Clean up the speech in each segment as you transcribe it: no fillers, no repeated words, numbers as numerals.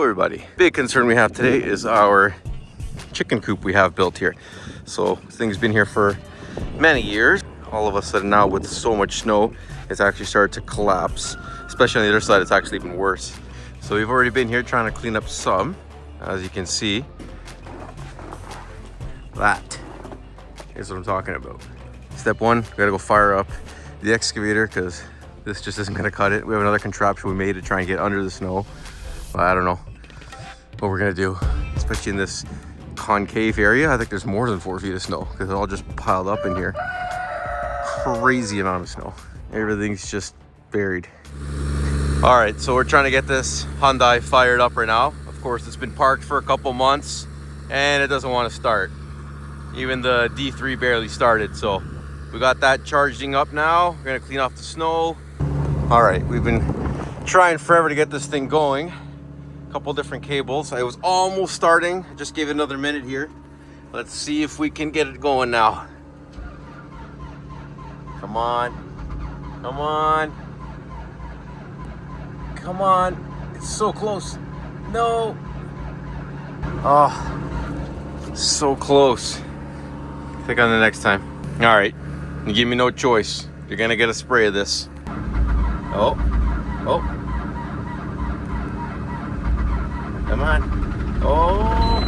everybody. Big concern we have today is our chicken coop we have built here. So this thing's been here for many years. All of a sudden now with so much snow, it's actually started to collapse. Especially on the other side, it's actually even worse. So we've already been here trying to clean up some. As you can see, that is what I'm talking about. Step one, we gotta go fire up the excavator because this just isn't gonna cut it. We have another contraption we made to try and get under the snow. But I don't know what we're gonna do, especially in this concave area. I think there's more than 4 feet of snow because it's all just piled up in here. Crazy amount of snow. Everything's just buried. All right, so we're trying to get this Hyundai fired up right now. Of course, it's been parked for a couple months and it doesn't want to start. Even the D3 barely started, so we got that charging up now. We're gonna clean off the snow. All right, we've been trying forever to get this thing going. A couple different cables. I was almost starting. Just gave it another minute here. Let's see if we can get it going now. Come on, come on, come on. It's so close. No. Oh, so close. Click on the next time. All right, you give me no choice. You're gonna get a spray of this. Oh, oh. Come on. Oh.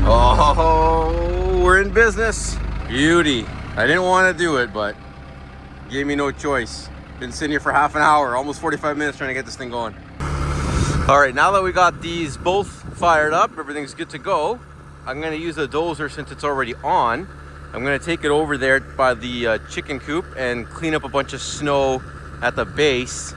Oh, we're in business. Beauty. I didn't want to do it, but gave me no choice. Been sitting here for half an hour, almost 45 minutes trying to get this thing going. All right, now that we got these both fired up, everything's good to go. I'm gonna use a dozer since it's already on. I'm gonna take it over there by the chicken coop and clean up a bunch of snow at the base.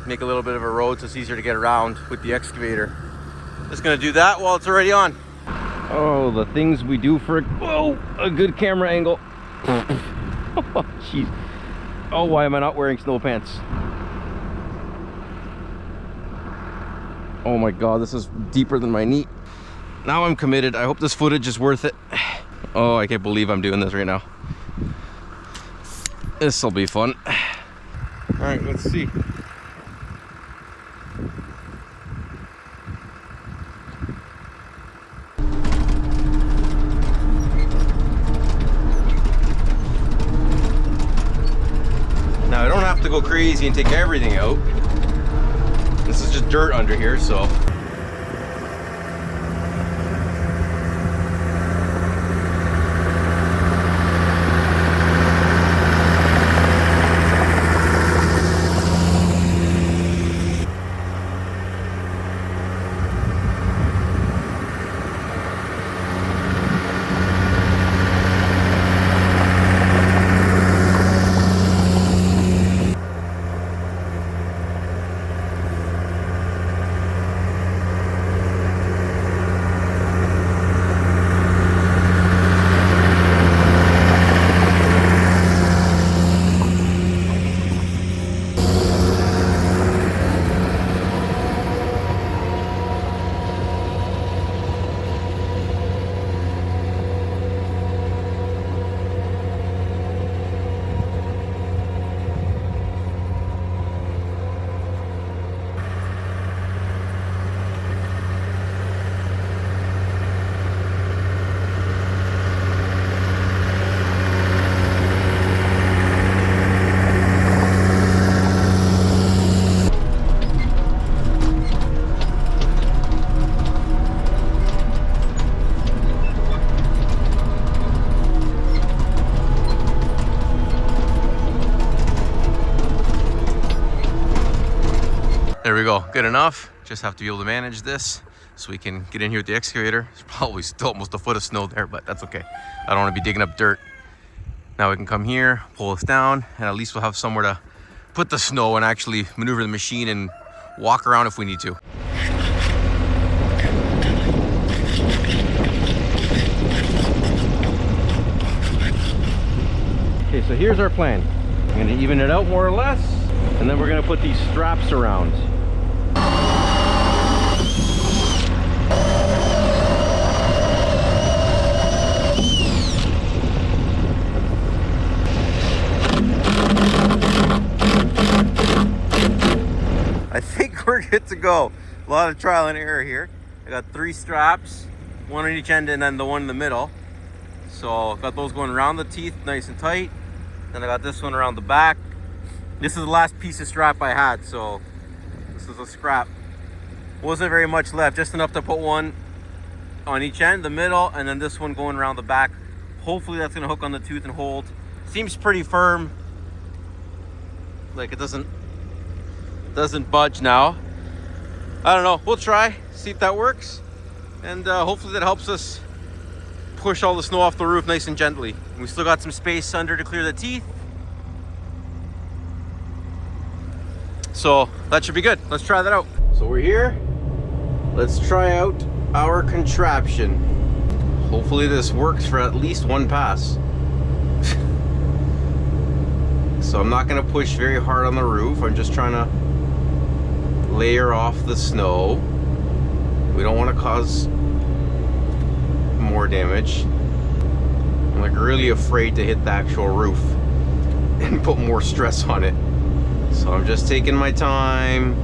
Make a little bit of a road so it's easier to get around with the excavator. Just gonna do that while it's already on. Oh, the things we do for a good camera angle. Oh, jeez. Oh, why am I not wearing snow pants? Oh my God, this is deeper than my knee. Now I'm committed. I hope this footage is worth it. Oh, I can't believe I'm doing this right now. This'll be fun. All right, let's see. Now I don't have to go crazy and take everything out. This is just dirt under here, so. There we go, good enough. Just have to be able to manage this so we can get in here with the excavator. There's probably still almost a foot of snow there, but that's okay. I don't want to be digging up dirt. Now we can come here, pull this down, and at least we'll have somewhere to put the snow and actually maneuver the machine and walk around if we need to. Okay, so here's our plan. I'm gonna even it out more or less, and then we're gonna put these straps around. I think we're good to go. A lot of trial and error here. I got 3 straps, one on each end and then the one in the middle. So got those going around the teeth nice and tight. Then I got this one around the back. This is the last piece of strap I had, so this is a scrap. Wasn't very much left, just enough to put one on each end, the middle, and then this one going around the back. Hopefully that's gonna hook on the tooth and hold. Seems pretty firm. Like it doesn't budge now. I don't know, we'll try, see if that works. And hopefully that helps us push all the snow off the roof nice and gently. And we still got some space under to clear the teeth. So that should be good. Let's try that out. So we're here. Let's try out our contraption. Hopefully this works for at least one pass. So I'm not gonna push very hard on the roof. I'm just trying to layer off the snow. We don't want to cause more damage. I'm like really afraid to hit the actual roof and put more stress on it. So I'm just taking my time.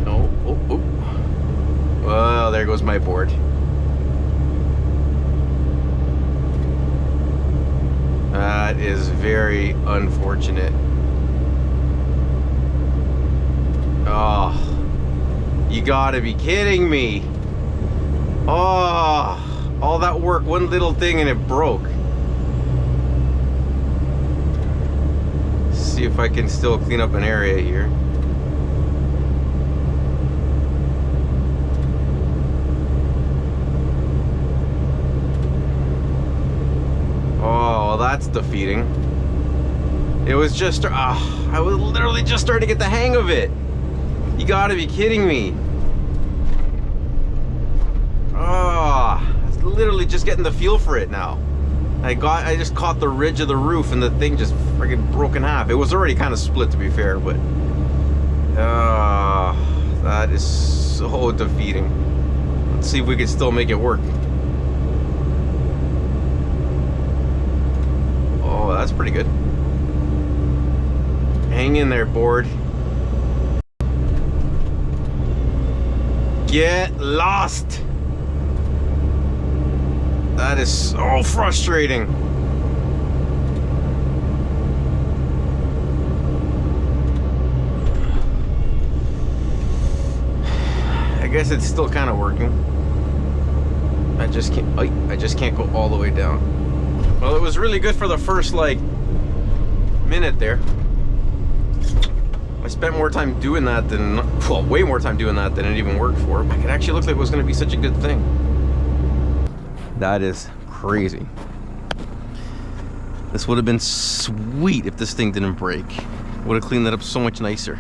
Oh. Well, there goes my board. That is very unfortunate. Oh, you gotta be kidding me. Oh, all that work, one little thing and it broke. See if I can still clean up an area here. Oh, well, that's defeating. It was just, I was literally just starting to get the hang of it. You gotta be kidding me. Oh, I was literally just getting the feel for it now. I just caught the ridge of the roof and the thing just friggin' broke in half. It was already kind of split to be fair, but that is so defeating. Let's see if we can still make it work. Oh, that's pretty good. Hang in there, board. Get lost. That is so frustrating. I guess it's still kind of working. I just can't go all the way down. Well, it was really good for the first like minute there. I spent more time doing that than, well, way more time doing that than it even worked for. It actually looked like it was going to be such a good thing. That is crazy. This would have been sweet if this thing didn't break. Would have cleaned that up so much nicer.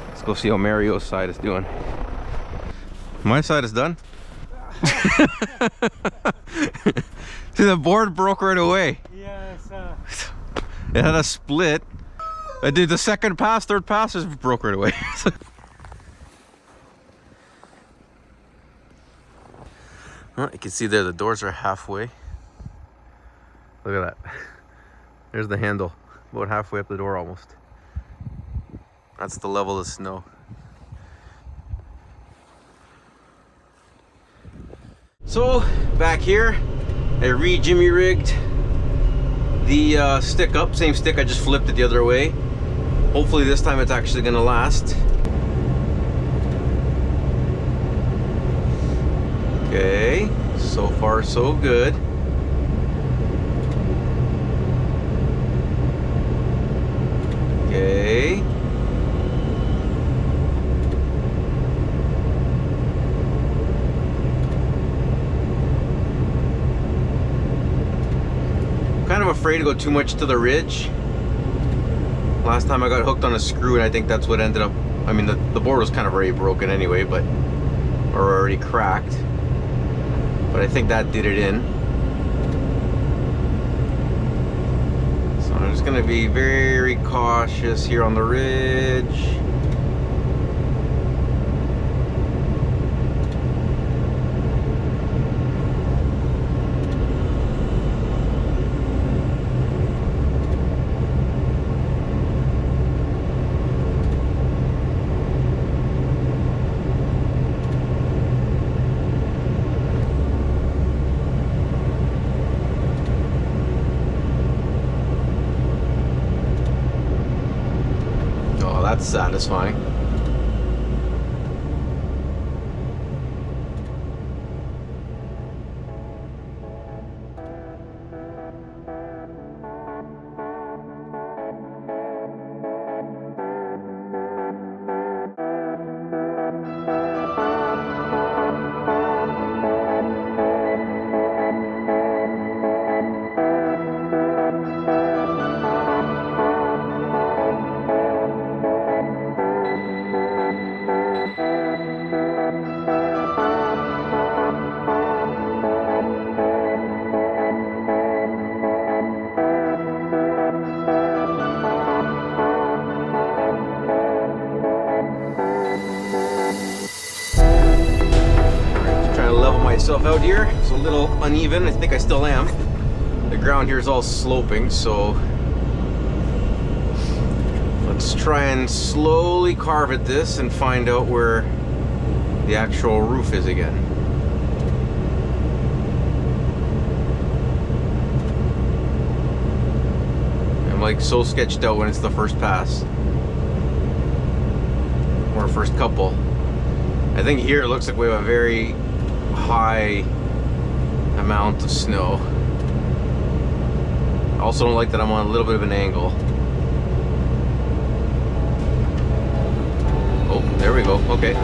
Let's go see how Mario's side is doing. My side is done. See, the board broke right away. Yes. It had a split. I did the second pass, third pass just broke right away. Well, you can see there the doors are halfway. Look at that. There's the handle, about halfway up the door almost. That's the level of snow. So back here, I re-jimmy rigged the stick up, same stick, I just flipped it the other way. Hopefully this time it's actually gonna last. Okay, so far so good. Okay. Kind of afraid to go too much to the ridge. Last time I got hooked on a screw and I think that's what ended up, I mean the board was kind of already broken anyway, but, or already cracked. But I think that did it in. So I'm just gonna be very cautious here on the ridge. that's satisfying. Myself out here. It's a little uneven. I think I still am. The ground here is all sloping, so let's try and slowly carve at this and find out where the actual roof is again. I'm like so sketched out when it's the first pass or first couple. I think here it looks like we have a very high amount of snow. I also don't like that I'm on a little bit of an angle. Oh, there we go. Okay.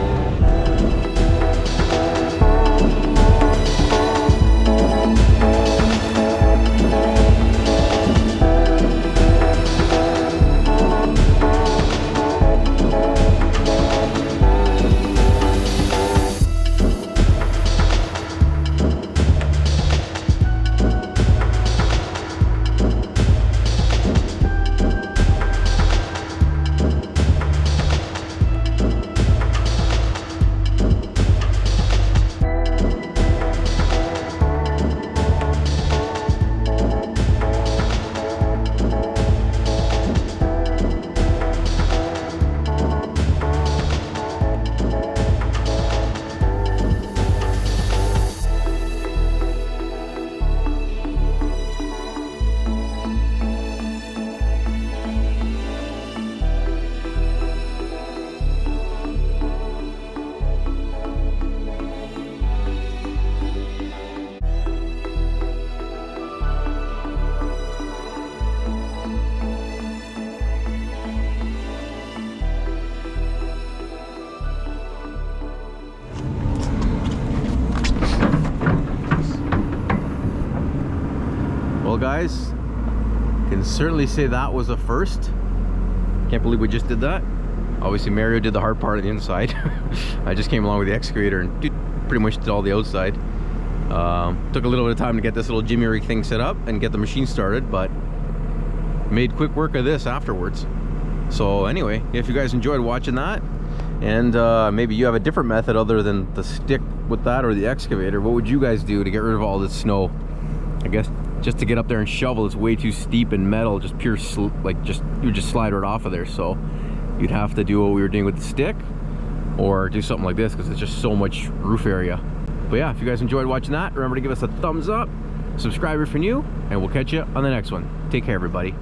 Well guys, can certainly say that was a first. Can't believe we just did that. Obviously Mario did the hard part of the inside. I just came along with the excavator and pretty much did all the outside. Took a little bit of time to get this little jimmy rig thing set up and get the machine started, but made quick work of this afterwards. So anyway, if you guys enjoyed watching that, and maybe you have a different method other than the stick with that or the excavator, what would you guys do to get rid of all this snow? I guess just to get up there and shovel, it's way too steep and metal, just pure you just slide right off of there. So you'd have to do what we were doing with the stick, or do something like this because it's just so much roof area. But yeah, if you guys enjoyed watching that, remember to give us a thumbs up, subscribe if you're new, and we'll catch you on the next one. Take care, everybody.